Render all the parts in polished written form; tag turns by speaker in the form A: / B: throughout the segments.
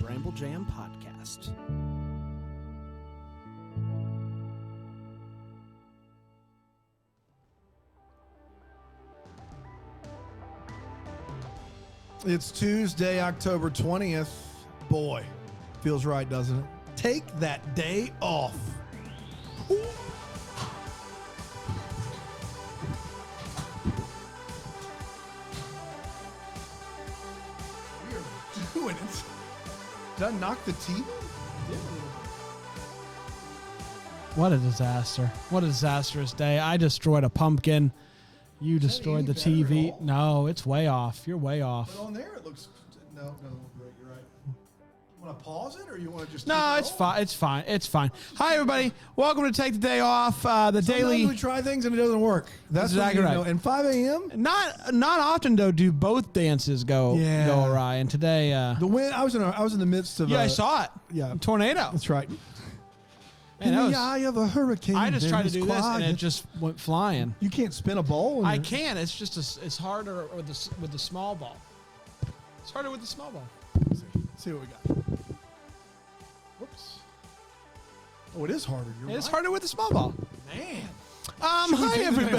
A: Bramble Jam podcast.
B: It's Tuesday, October 20th. Boy, feels right, doesn't it? Take that day off. Ooh. We are doing it. Did I knock the TV?
C: What a disaster. What a disastrous day. I destroyed a pumpkin. You destroyed the TV. No, it's way off. You're way off.
B: But on there it looks... No, you're right. You want to pause it or you want to just...
C: No, it's fine. It's fine. It's fine. Hi, everybody. Welcome to Take the Day Off. Sometimes
B: we try things and it doesn't work. That's
C: exactly right.
B: And 5 a.m.?
C: Not often, though, do both dances go awry. And today...
B: the wind, I was in the midst of...
C: Yeah, I saw it.
B: Yeah.
C: Tornado.
B: That's right.
C: Man,
B: in the eye of a hurricane.
C: I just tried to do this, and it just went flying.
B: You can't spin a ball?
C: I can. It's just it's harder with the small ball. It's harder with the small ball.
B: Let's see what we got. Whoops. Oh, it is harder. You're
C: It's
B: right.
C: harder with the small ball.
B: Man.
C: Hi, everybody.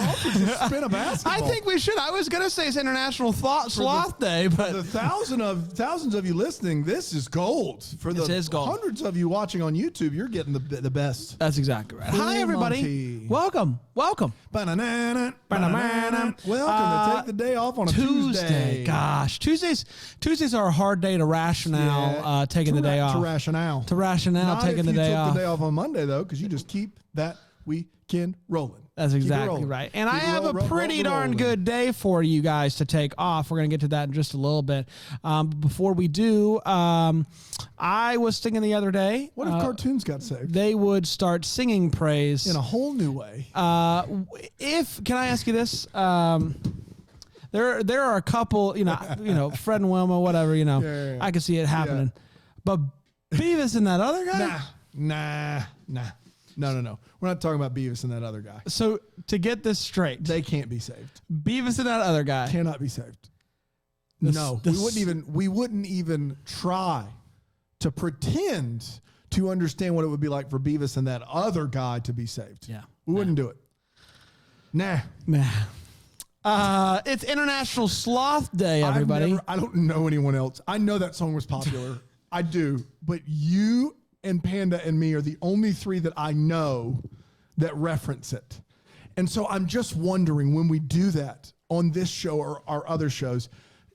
B: Spin a basketball.
C: I think we should. I was going to say it's International Sloth Day, but...
B: For the thousands of you listening, this is gold. For the hundreds of you watching on YouTube, you're getting the best.
C: That's exactly right. Hi, everybody.
B: Monty.
C: Welcome.
B: Welcome to Take the Day Off on a Tuesday.
C: Gosh, Tuesdays are a hard day to rationale taking the day off.
B: To rationale
C: Not
B: taking
C: the day off.
B: You took the day off on Monday, though, because you just keep that weekend rolling.
C: That's exactly right. And I have a pretty darn good day for you guys to take off. We're going to get to that in just a little bit. Before we do, I was thinking the other day.
B: What if cartoons got saved?
C: They would start singing praise.
B: In a whole new way.
C: Can I ask you this? There are a couple, Fred and Wilma, whatever,
B: Yeah.
C: I can see it happening.
B: Yeah.
C: But Beavis and that other guy?
B: Nah. No. We're not talking about Beavis and that other guy.
C: So to get this straight,
B: they can't be saved.
C: Beavis and that other guy
B: cannot be saved. We wouldn't even try to pretend to understand what it would be like for Beavis and that other guy to be saved.
C: Yeah.
B: We wouldn't do it. Nah.
C: It's International Sloth Day, everybody.
B: I don't know anyone else. I know that song was popular. I do. But you and Panda and me are the only three that I know that reference it. And so I'm just wondering, when we do that on this show or our other shows,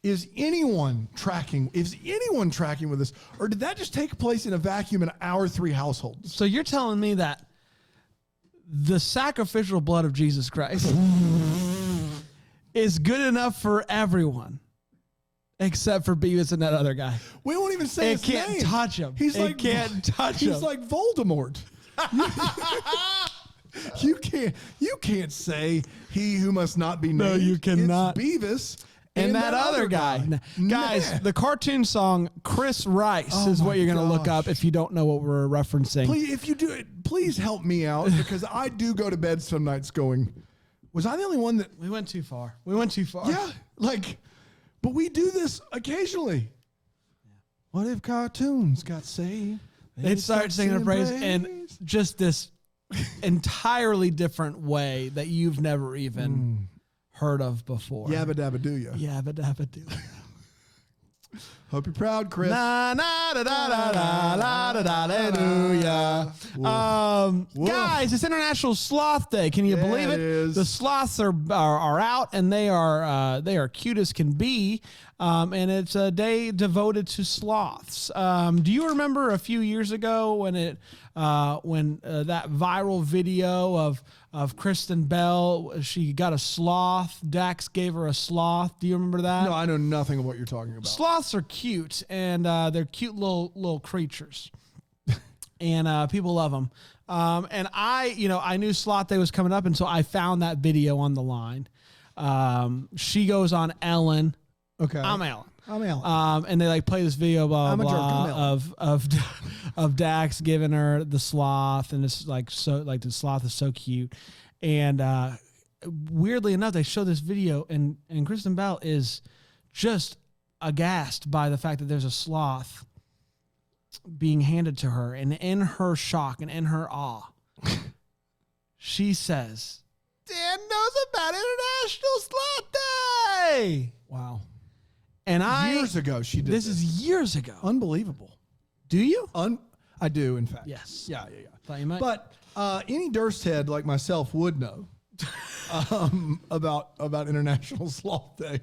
B: is anyone tracking with us, or did that just take place in a vacuum in our three households?
C: So you're telling me that the sacrificial blood of Jesus Christ is good enough for everyone except for Beavis and that other guy?
B: We won't even say his name.
C: It can't touch him. He's like
B: Voldemort. You can't say he who must not be named.
C: No, you cannot.
B: It's Beavis
C: and that other guy. Guys, the cartoon song Chris Rice is what you're going to look up if you don't know what we're referencing.
B: Please, if you do it, please help me out, because I do go to bed some nights going, was I the only one that...
C: We went too far.
B: Yeah, but we do this occasionally. Yeah. What if cartoons got saved?
C: They'd start singing the praise in just this entirely different way that you've never even heard of before.
B: Yabba dabba do ya.
C: Yabba dabba do.
B: Hope you're proud, Chris.
C: Na na da da da da da da hallelujah. Guys, it's International Sloth Day. Can you believe it?
B: It is.
C: The sloths are out, and they are cute as can be. And it's a day devoted to sloths. Do you remember a few years ago when that viral video of Kristen Bell, she got a sloth, Dax gave her a sloth? Do you remember that?
B: No, I know nothing of what you're talking about.
C: Sloths are cute, and they're cute little creatures, and people love them. And I knew Sloth Day was coming up, and so I found that video on the line. She goes on Ellen.
B: Okay.
C: I'm Ellen.
B: And
C: they play this video, blah blah,
B: I'm a jerk.
C: of Dax giving her the sloth, and it's the sloth is so cute, and weirdly enough, they show this video, and Kristen Bell is just aghast by the fact that there's a sloth being handed to her, and in her shock and in her awe, she says, "Dan knows about International Sloth Day."
B: Wow.
C: And
B: Years ago, she did
C: this is years ago.
B: unbelievable.
C: Do you?
B: I do, in fact.
C: Yes.
B: Yeah.
C: Thought you might.
B: But any Durst head like myself would know about International Sloth Day.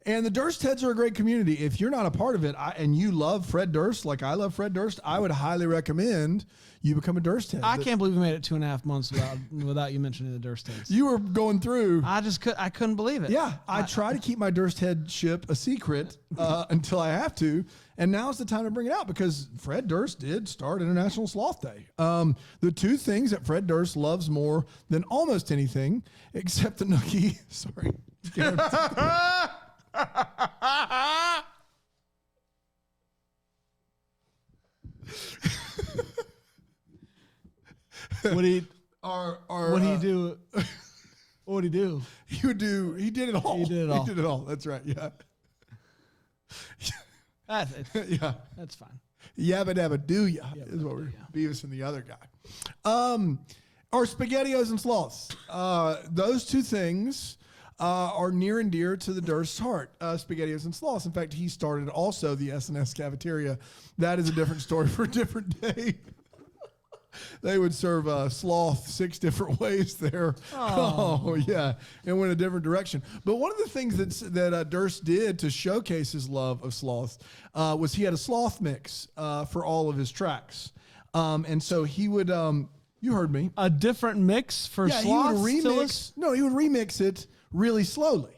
B: And the Durst heads are a great community. If you're not a part of it and you love Fred Durst like I love Fred Durst, I would highly recommend you become a Durst head.
C: I can't believe we made it 2.5 months without you mentioning the Durst heads.
B: You were going through.
C: I couldn't believe it.
B: Yeah, I try to keep my Durst headship a secret until I have to, and now's the time to bring it out because Fred Durst did start International Sloth Day. The two things that Fred Durst loves more than almost anything, except the nookie. Sorry.
C: What he
B: What
C: he do? What would he do?
B: He did it all.
C: He did it all.
B: He did it all. That's right. Yeah. Yeah.
C: That's fine.
B: Yabba dabba do ya is what
C: do
B: we're
C: ya.
B: Beavis and the other guy. Or SpaghettiOs and Sloths. Those two things are near and dear to the Durst's heart. SpaghettiOs and Sloths. In fact, he started also the S&S cafeteria. That is a different story for a different day. They would serve sloth 6 different ways there. Oh, yeah. And went a different direction. But one of the things that Durst did to showcase his love of sloths was he had a sloth mix for all of his tracks. And so he would, you heard me.
C: A different mix for sloths?
B: He would remix it really slowly.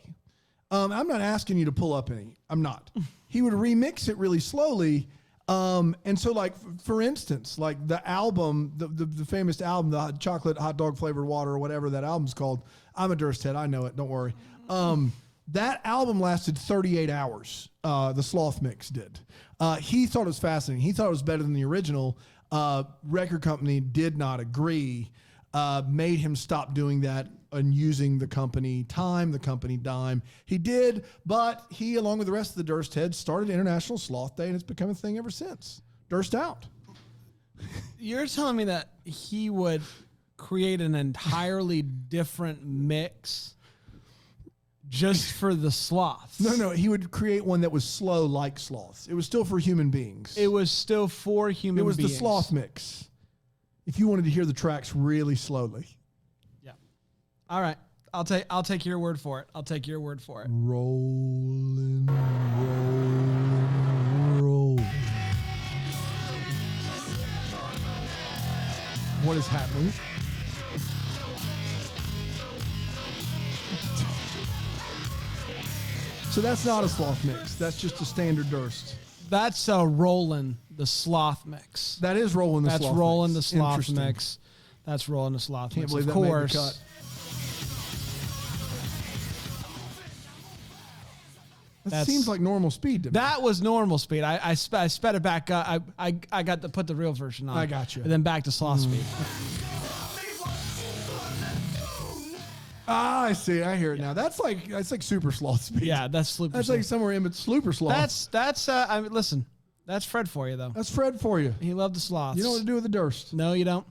B: I'm not asking you to pull up any. I'm not. He would remix it really slowly. And so, like, for instance, like the album, the famous album, the chocolate hot dog flavored water or whatever that album's called. I'm a Durst head. I know it. Don't worry. That album lasted 38 hours. The Sloth mix did. He thought it was fascinating. He thought it was better than the original. Record company did not agree. Made him stop doing that and using the company time, the company dime. He did, but he, along with the rest of the Durst heads, started International Sloth Day, and it's become a thing ever since. Durst out.
C: You're telling me that he would create an entirely different mix just for the sloths?
B: No, he would create one that was slow like sloths. It was still for human beings.
C: It was still for human beings.
B: It was the sloth mix. If you wanted to hear the tracks really slowly.
C: Yeah. All right. I'll take your word for it. I'll take your word for it.
B: Rolling, roll. What is happening? So that's not a sloth mix. That's just a standard Durst.
C: That's Rollin' the Sloth mix.
B: That is Rollin' the Sloth mix.
C: That's Rollin' the Sloth
B: Interesting.
C: mix. That's Rollin' the Sloth
B: Can't
C: mix.
B: believe
C: Of
B: that made the
C: course.
B: cut. That seems like normal speed to me.
C: That was normal speed. I sped it back up. I got to put the real version on.
B: I got you.
C: And then back to sloth speed.
B: Ah, I see. I hear it now. That's like super sloth speed.
C: Yeah, that's super.
B: That's like somewhere in super sloth.
C: Listen, that's Fred for you though.
B: That's Fred for you.
C: He loved the sloths.
B: You know what to do with the Durst.
C: No, you don't.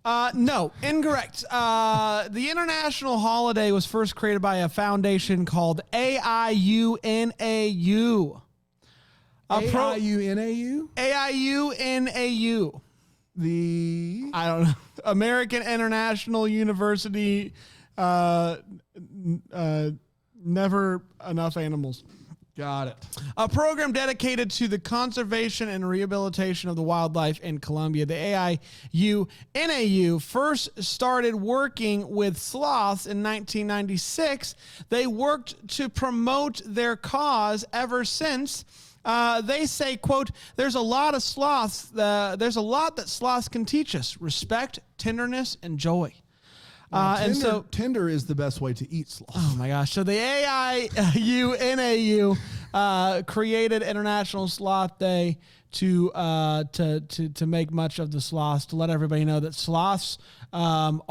C: No, incorrect. The international holiday was first created by a foundation called AIUNAU.
B: AIUNAU?
C: AIUNAU. I don't know. American International University. Never enough animals.
B: Got it.
C: A program dedicated to the conservation and rehabilitation of the wildlife in Colombia. The AIUNAU first started working with sloths in 1996. They worked to promote their cause ever since. They say, quote, there's a lot of sloths. There's a lot that sloths can teach us. Respect, tenderness, and joy.
B: Tender is the best way to eat sloth.
C: Oh my gosh. So the AIUNAU created International Sloth Day to make much of the sloths, to let everybody know that sloths they're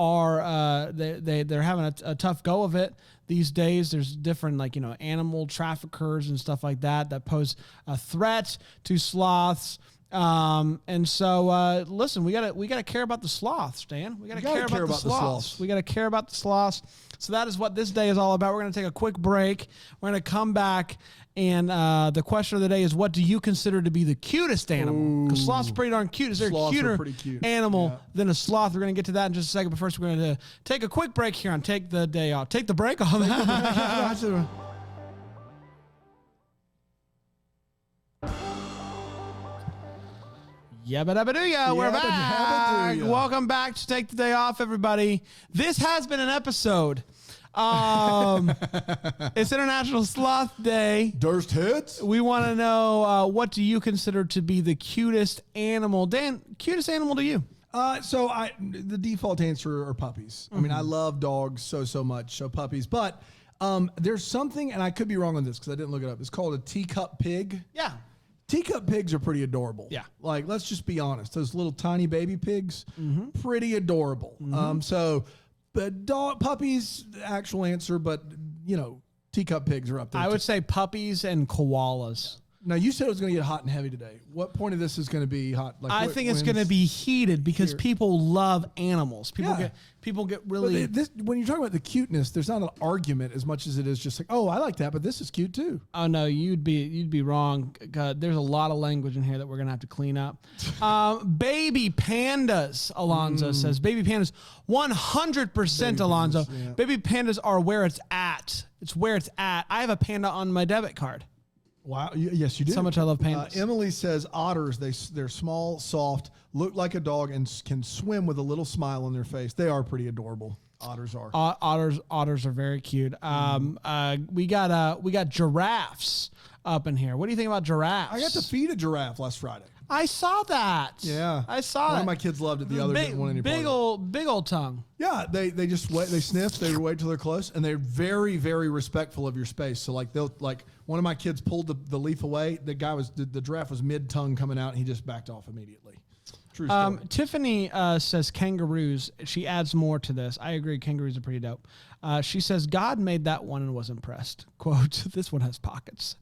C: having a tough go of it these days. There's different animal traffickers and stuff like that pose a threat to sloths. And so listen, we gotta care about the sloths, Dan. We gotta care about the sloths. We gotta care about the sloths. So that is what this day is all about. We're gonna take a quick break. We're gonna come back. And the question of the day is, what do you consider to be the cutest animal? Because sloths are pretty darn cute. Is there a cuter animal than a sloth? We're going to get to that in just a second. But first, we're going to take a quick break here on Take the Day Off. Take the break off. Yabba-dabba-doo-ya. We're back. Welcome back to Take the Day Off, everybody. This has been an episode. It's International Sloth Day.
B: Durst heads.
C: We want to know what do you consider to be the cutest animal? Dan, cutest animal to you?
B: The default answer are puppies. I mean, I love dogs so much, so puppies. But there's something, and I could be wrong on this because I didn't look it up. It's called a teacup pig.
C: Yeah.
B: Teacup pigs are pretty adorable.
C: Yeah.
B: Like, let's just be honest. Those little tiny baby pigs, pretty adorable. But puppies, the actual answer, but, teacup pigs are up there.
C: I would say puppies and koalas.
B: Now, you said it was going to get hot and heavy today. What point of this is going to be hot?
C: I think it's going to be heated because people love animals. People get really...
B: when you're talking about the cuteness, there's not an argument as much as it is just like, oh, I like that, but this is cute too.
C: Oh, no, you'd be wrong. God, there's a lot of language in here that we're going to have to clean up. Baby pandas, Alonzo says. Baby pandas, 100% Alonzo. Yeah. Baby pandas are where it's at. It's where it's at. I have a panda on my debit card.
B: Wow. Yes, you do.
C: So much I love pandas.
B: Emily says otters, they're small, soft, look like a dog, and can swim with a little smile on their face. They are pretty adorable. Otters are.
C: Otters are very cute. We got giraffes up in here. What do you think about giraffes?
B: I got to feed a giraffe last Friday.
C: I saw that.
B: Yeah,
C: I saw it.
B: One of my kids loved it. The other didn't want any part of it.
C: Big old tongue.
B: Yeah, they just wait. They sniff. They wait till they're close, and they're very, very respectful of your space. So one of my kids pulled the leaf away. The giraffe was mid tongue coming out, and he just backed off immediately. True story.
C: Tiffany says kangaroos. She adds more to this. I agree. Kangaroos are pretty dope. She says God made that one and was impressed. Quote: This one has pockets.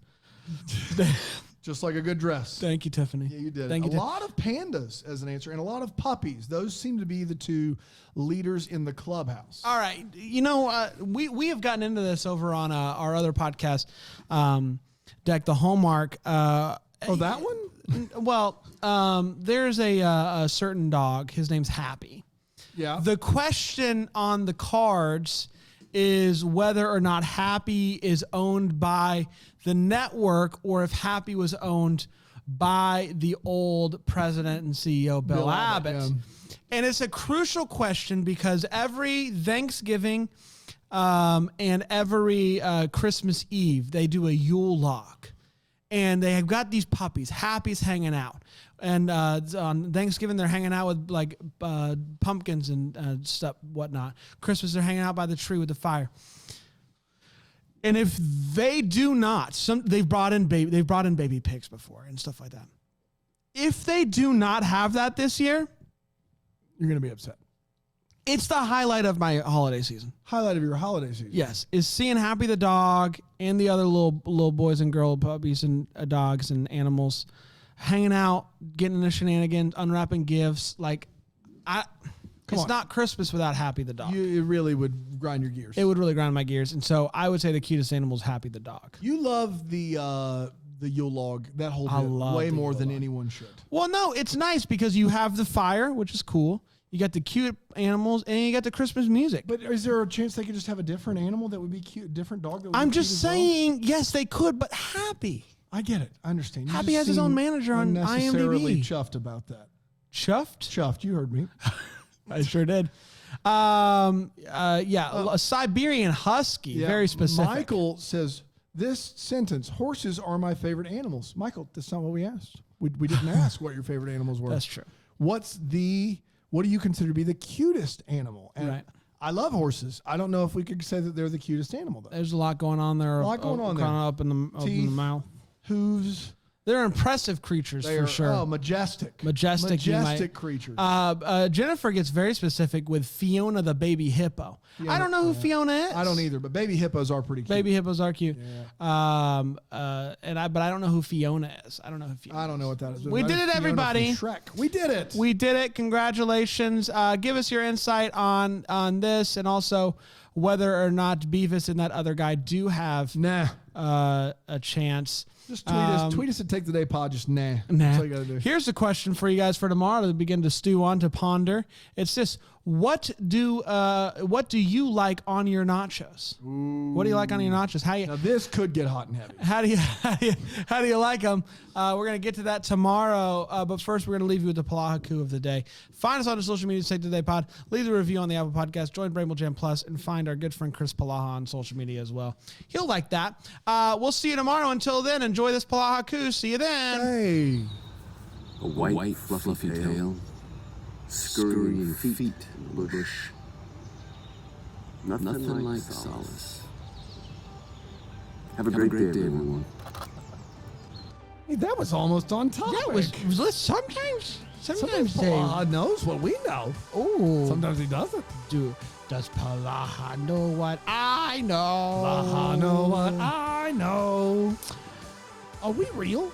B: Just like a good dress.
C: Thank you, Tiffany.
B: Yeah, you did. A lot of pandas as an answer, and a lot of puppies. Those seem to be the two leaders in the clubhouse.
C: All right. We have gotten into this over on our other podcast, Deck the Hallmark.
B: That one?
C: Well, there's a certain dog. His name's Happy.
B: Yeah.
C: The question on the cards is whether or not Happy is owned by the network or if Happy was owned by the old president and CEO, Bill Abbott. Yeah. And it's a crucial question because every Thanksgiving and every Christmas Eve, they do a Yule log. And they have got these puppies. Happy's hanging out. And on Thanksgiving, they're hanging out with pumpkins and stuff, whatnot. Christmas, they're hanging out by the tree with the fire. And if they do not, they've brought in baby pigs before and stuff like that. If they do not have that this year,
B: you're going to be upset.
C: It's the highlight of my holiday season.
B: Highlight of your holiday season?
C: Yes, is seeing Happy the dog and the other little boys and girl puppies and dogs and animals hanging out, getting into shenanigans, unwrapping gifts. It's not Christmas without Happy the dog.
B: It really would grind your gears.
C: It would really grind my gears. And so I would say the cutest animal is Happy the dog.
B: You love the Yule log, that whole bit, way more than anyone should.
C: Well, no, it's nice because you have the fire, which is cool. You got the cute animals, and you got the Christmas music.
B: But is there a chance they could just have a different animal that would be cute, different dog that would be cute?
C: I'm just saying, yes, they could, but Happy.
B: I get it. I understand.
C: Happy has his own manager on IMDb.
B: Unnecessarily chuffed about that.
C: Chuffed?
B: Chuffed. You heard me.
C: I sure did. A Siberian Husky. Yeah, very specific.
B: Michael says, this sentence, horses are my favorite animals. Michael, that's not what we asked. We didn't ask what your favorite animals were.
C: That's true.
B: What do you consider to be the cutest animal? And
C: right.
B: I love horses. I don't know if we could say that they're the cutest animal, though.
C: There's a lot going on there.
B: A lot going on there.
C: Kind of up in the mouth.
B: Hooves.
C: They're impressive creatures for sure.
B: Oh, majestic.
C: Majestic
B: creatures.
C: Jennifer gets very specific with Fiona the baby hippo. I don't know who Fiona is.
B: I don't either, but baby hippos are pretty cute.
C: Baby hippos are cute.
B: Yeah.
C: But I don't know who Fiona is. I don't know who Fiona
B: I don't know what that is.
C: We did it,
B: Fiona
C: everybody.
B: from Shrek. We did it.
C: We did it. Congratulations. Give us your insight on this, and also whether or not Beavis and that other guy do have a chance.
B: Just tweet us at Take the Day Pod. Just That's all you gotta do.
C: Here's a question for you guys for tomorrow to begin to stew on, to ponder. It's this: what do you like on your nachos? Ooh. What do you like on your nachos?
B: Now this could get hot and heavy.
C: How do you like them? We're gonna get to that tomorrow. But first, we're gonna leave you with the Palahaku of the day. Find us on the social media, Take the Day Pod. Leave the review on the Apple Podcast. Join Bramble Jam Plus, and find our good friend Chris Palaha on social media as well. He'll like that. We'll see you tomorrow. Until then, enjoy this Palahaku. See you then.
B: Hey.
D: A white fluffy tail, scurrying feet in the bush. Nothing like solace. Have a great day, everyone.
B: Hey, that was almost on topic.
C: That was sometimes
B: Palaha knows what we know.
C: Oh,
B: Sometimes he doesn't.
C: Does Palaha know what I know?
B: Palaha know what I know. Are we real?